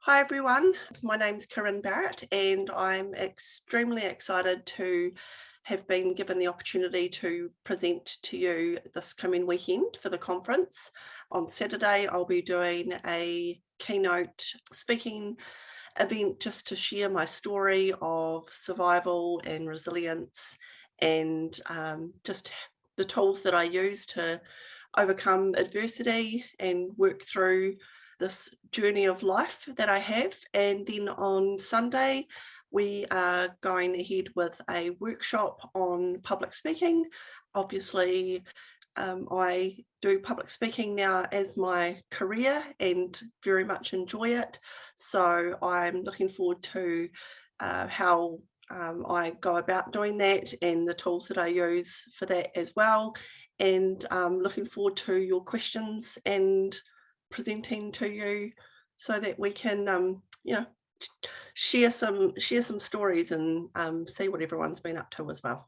Hi everyone, my name's Korrin Barrett and I'm extremely excited to have been given the opportunity to present to you this coming weekend for the conference. On Saturday I'll be doing a keynote speaking event just to share my story of survival and resilience and just the tools that I use to overcome adversity and work through this journey of life that I have. And then on Sunday, we are going ahead with a workshop on public speaking. Obviously, I do public speaking now as my career and very much enjoy it. So I'm looking forward to how I go about doing that and the tools that I use for that as well. And looking forward to your questions and presenting to you so that we can, share some stories and see what everyone's been up to as well.